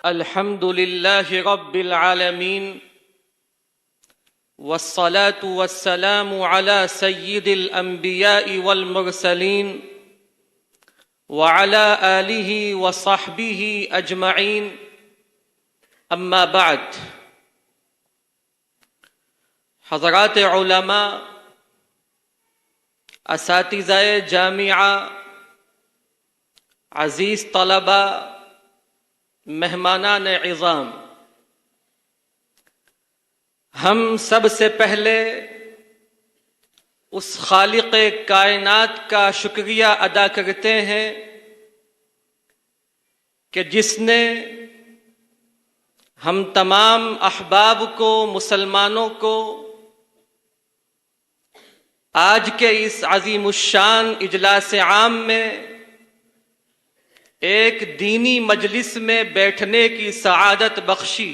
الحمد لله رب العالمين والصلاة والسلام على سيد الأنبياء والمرسلين وعلى آله وصحبه أجمعين أما بعد. حضرات علماء، اساتذہ جامعہ، عزیز طلبہ، مہمانان عظام، ہم سب سے پہلے اس خالق کائنات کا شکریہ ادا کرتے ہیں کہ جس نے ہم تمام احباب کو، مسلمانوں کو آج کے اس عظیم الشان اجلاس عام میں ایک دینی مجلس میں بیٹھنے کی سعادت بخشی۔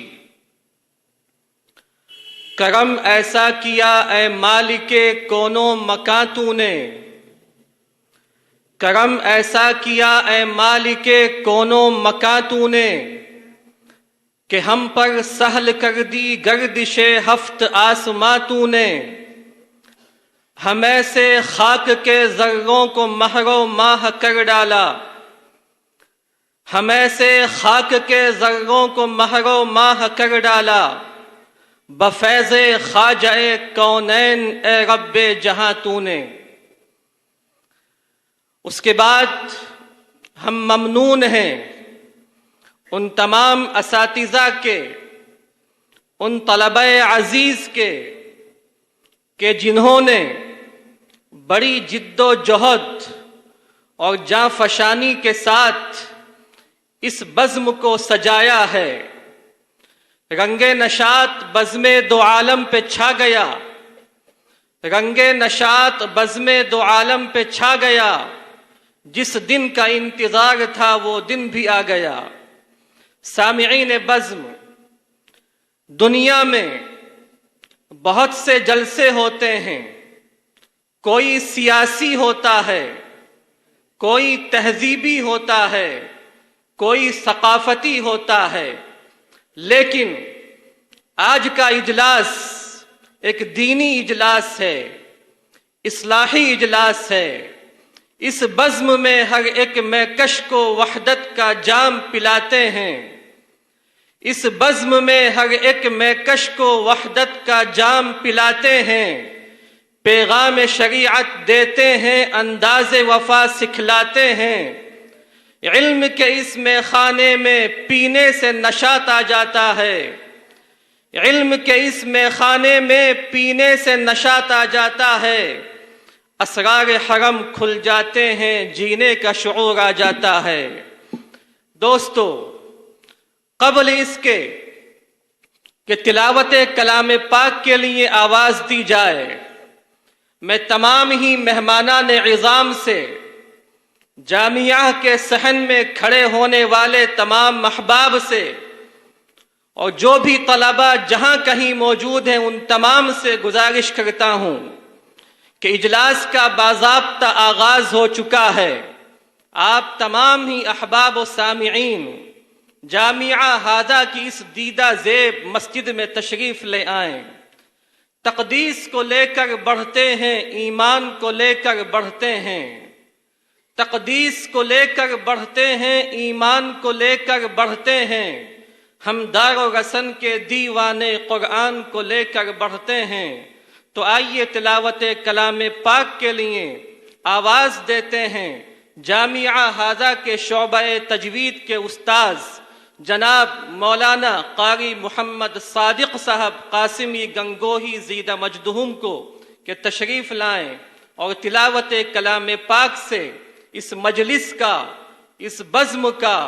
کرم ایسا کیا اے مالک کون و مکاں تو نے، کرم ایسا کیا اے مالک کون و مکاں تو نے کہ ہم پر سہل کر دی گردش ہفت آسماں تو نے، ہمیں سے خاک کے ذروں کو مہر و ماہ کر ڈالا، ہمیں سے خاک کے ذروں کو مہر و ماہ کر ڈالا، بفیض خواجہ کونین اے رب جہاں تو نے۔ اس کے بعد ہم ممنون ہیں ان تمام اساتذہ کے، ان طلبہ عزیز کے کہ جنہوں نے بڑی جد و جہد اور جاں فشانی کے ساتھ اس بزم کو سجایا ہے۔ رنگ نشاط بزم دو عالم پہ چھا گیا، رنگ نشاط بزم دو عالم پہ چھا گیا، جس دن کا انتظار تھا وہ دن بھی آ گیا۔ سامعین بزم، دنیا میں بہت سے جلسے ہوتے ہیں، کوئی سیاسی ہوتا ہے، کوئی تہذیبی ہوتا ہے، کوئی ثقافتی ہوتا ہے، لیکن آج کا اجلاس ایک دینی اجلاس ہے، اصلاحی اجلاس ہے۔ اس بزم میں ہر ایک مہکش کو وحدت کا جام پلاتے ہیں، اس بزم میں ہر ایک مہکش کو وحدت کا جام پلاتے ہیں، پیغام شریعت دیتے ہیں، انداز وفا سکھلاتے ہیں۔ علم کے اس میخانے میں پینے سے نشاط آ جاتا ہے، علم کے اس میخانے میں پینے سے نشاط آ جاتا ہے، اسرار حرم کھل جاتے ہیں، جینے کا شعور آ جاتا ہے۔ دوستو، قبل اس کے کہ تلاوت کلام پاک کے لیے آواز دی جائے، میں تمام ہی مہمانان عظام سے، جامعہ کے صحن میں کھڑے ہونے والے تمام احباب سے، اور جو بھی طلبہ جہاں کہیں موجود ہیں ان تمام سے گزارش کرتا ہوں کہ اجلاس کا باضابطہ آغاز ہو چکا ہے۔ آپ تمام ہی احباب و سامعین جامعہ ہادہ کی اس دیدہ زیب مسجد میں تشریف لے آئیں۔ تقدیس کو لے کر بڑھتے ہیں، ایمان کو لے کر بڑھتے ہیں، تقدیس کو لے کر بڑھتے ہیں، ایمان کو لے کر بڑھتے ہیں، ہم دار و رسن کے دیوانے قرآن کو لے کر بڑھتے ہیں۔ تو آئیے تلاوت کلام پاک کے لیے آواز دیتے ہیں جامعہ ہادہ کے شعبہ تجوید کے استاذ جناب مولانا قاری محمد صادق صاحب قاسمی گنگوہی زیدہ مجدہم کو کہ تشریف لائیں اور تلاوت کلام پاک سے اس مجلس کا، اس بزم کا،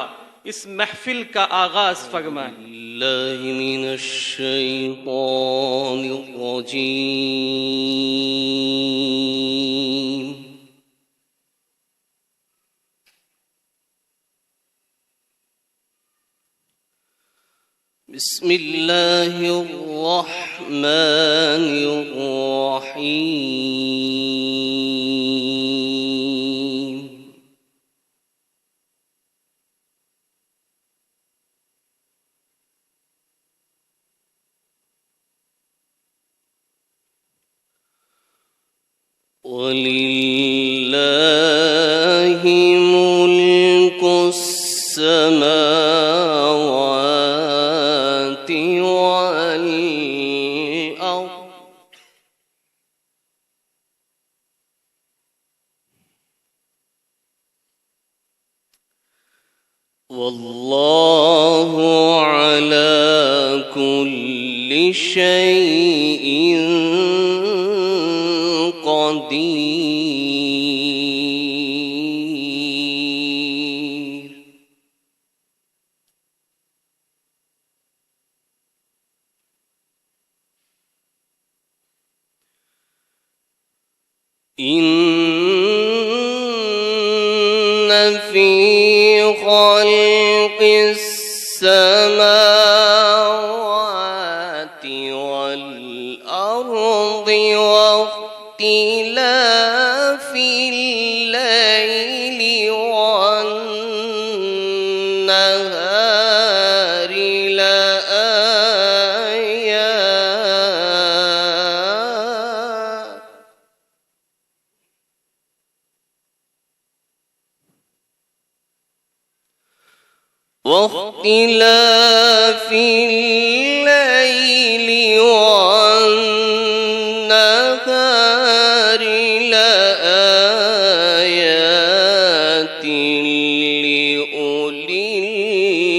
اس محفل کا آغاز فرمائیں۔ اللہ من الشیطان الرجیم، بسم اللہ الرحمن الرحیم، ولله ملك السماوات والأرض والله على كل شيء قدير. إن في خلق السماوات والأرض واختلاف الليل والنهار لآيات واختلاف الليل والنهار لآيات لأولي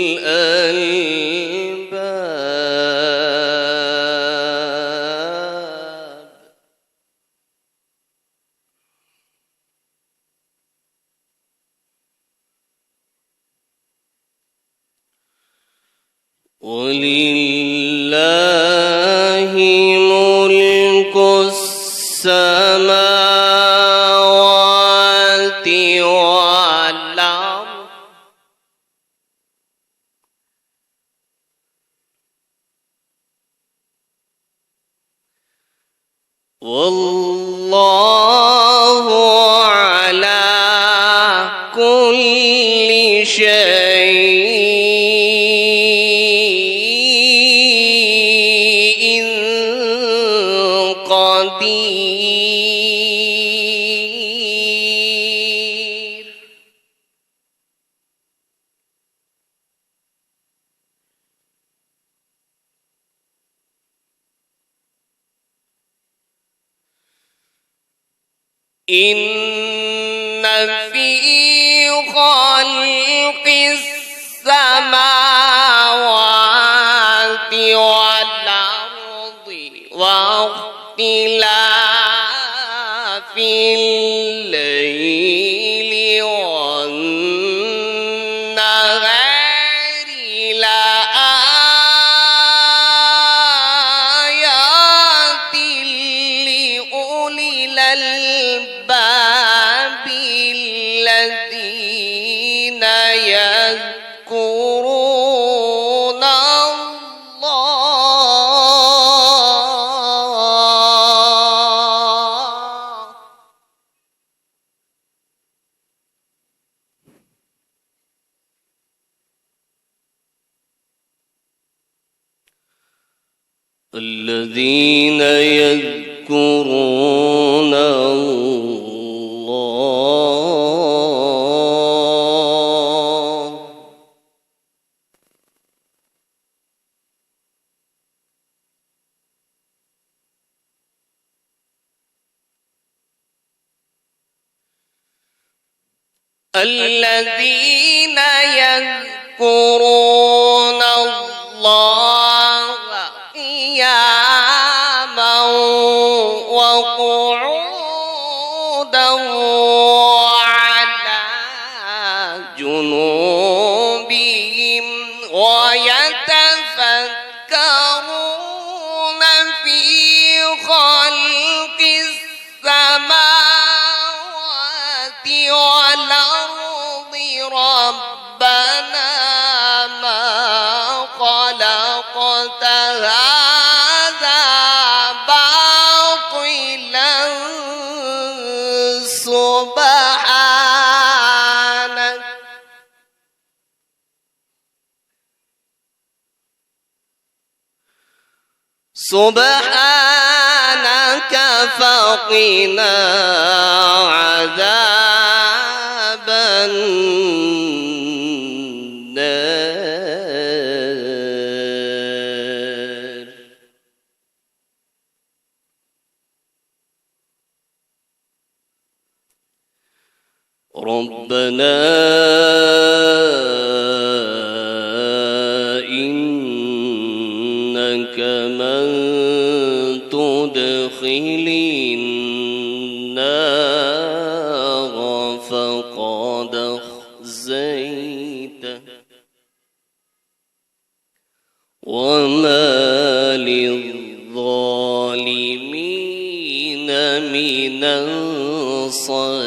الألباب. ولله ملك السماوات والأرض والله على كل شيء قدير. إن في خلق السماوات والأرض واختلاف الليل والنهار لآيات لأولي الألباب الذين يذكرون الذين يذكرون الله الذين يذكرون الله قياما وقعودا وعلى جنوبهم ويتفكرون في خلق السماوات والأرض ربنا ما خلقت هذا باطلا سبحانك فقنا وقنا عذاب النار. ربنا إنك من تدخل النار فقد أخزيته وما للظالمين من أنصار.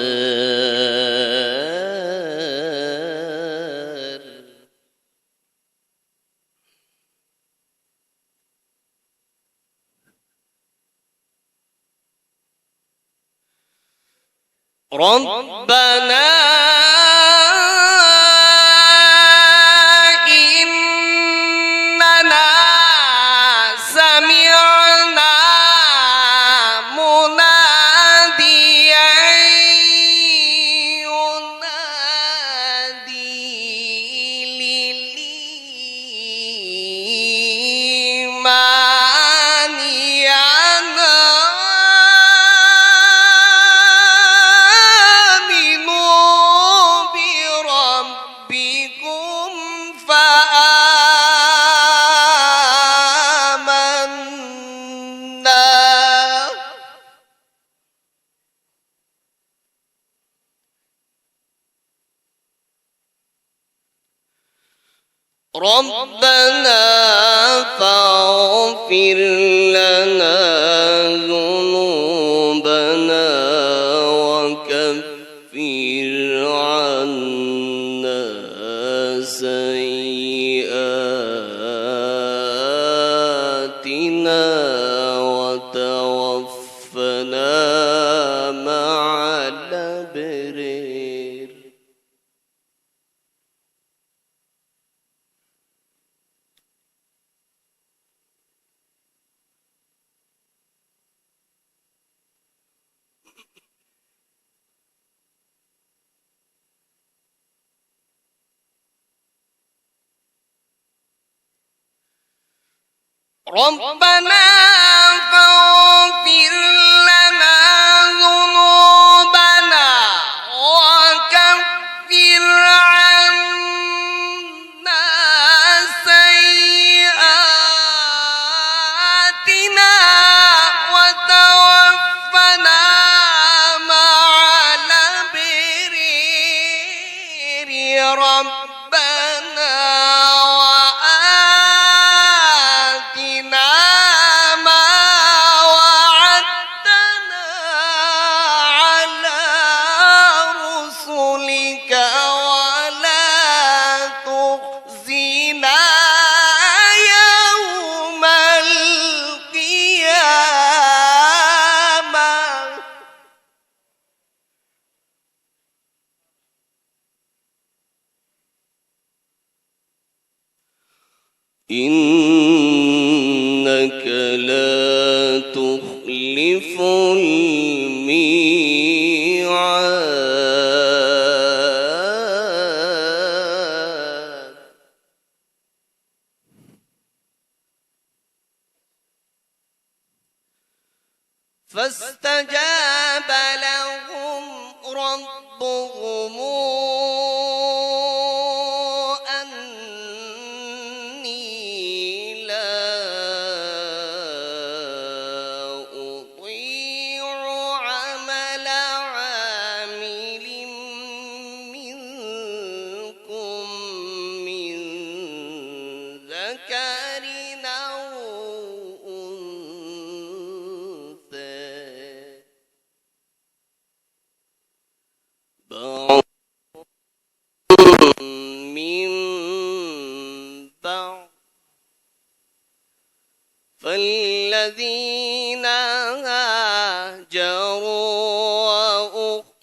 ربنا إننا سمعنا مناديا ينادي للإيمان أن آمنوا بربكم فآمنا. ربنا فاغفر لنا ذنوبنا وكفر عنا سيئاتنا وتوفنا مع الأبرار. ربنا فاغفر لنا ذنوبنا وكفر عنا سيئاتنا وتوفنا مع الأبرار. ربنا وآتنا ما وعدتنا على رسلك ولا تخزنا يوم القيامة. إنك لا تخلف الميعاد. فاستجاب لهم ربهم أني لا أضيع عمل عامل منكم من ذكر أو أنثى بعض من بعض. فالذين هاجروا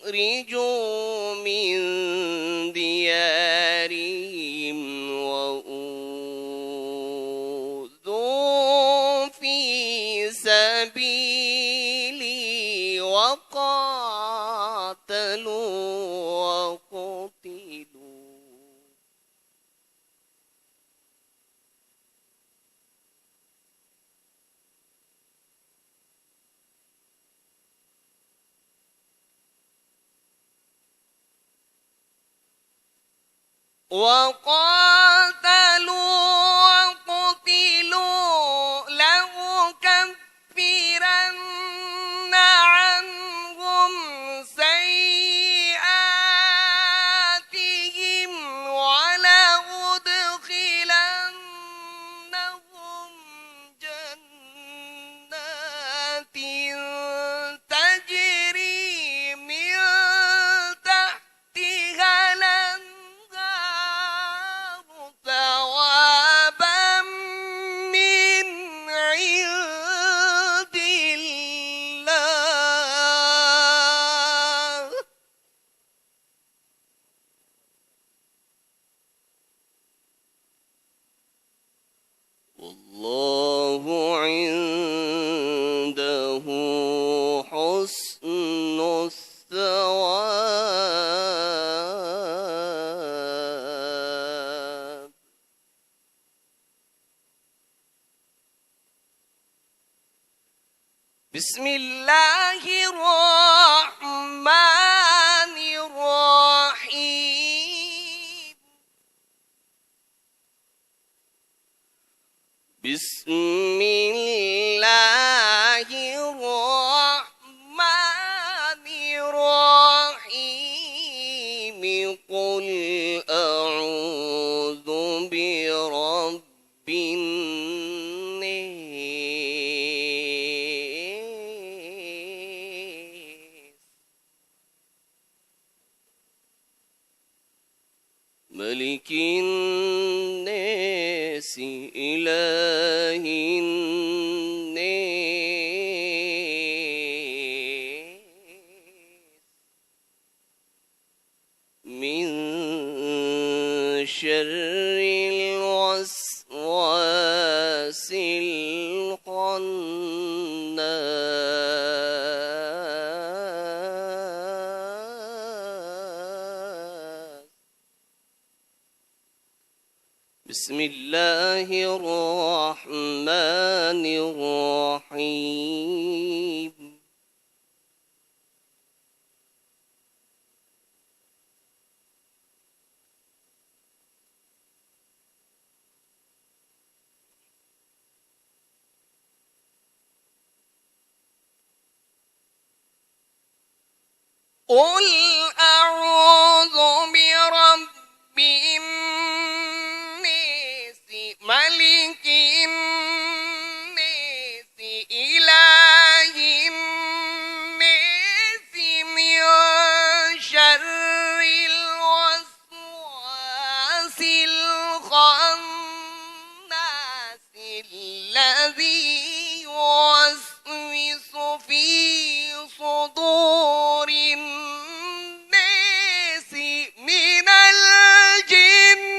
وأخرجوا من ديارهم وأوذوا في سبيلي وقاتلوا وقتلوا لأكفرن عنهم سيئاتهم ولأدخلنهم جنات تجري من تحتها الأنهار ثوابا من عند الله والله عنده حسن الثواب بسم الله الرحمن الرحيم بسم الله الرحمن الرحيم قل أعوذ برب الناس ملك الناس إله الناس من شر الوسواس الخناس بسم الله الرحمن الرحيم قل أعوذ برب الناس ملك الناس إله الناس من شر الوسواس الخناس الذي يوسوس في صدور الناس من الجنة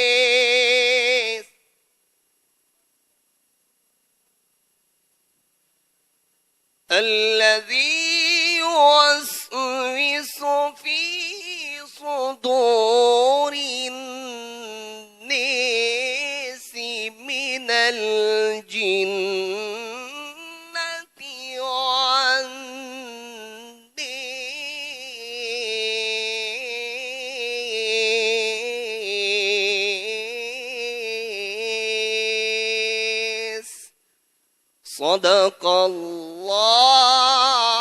والناس الذي يوسوس في صدور الناس من الجنة والناس صدق الله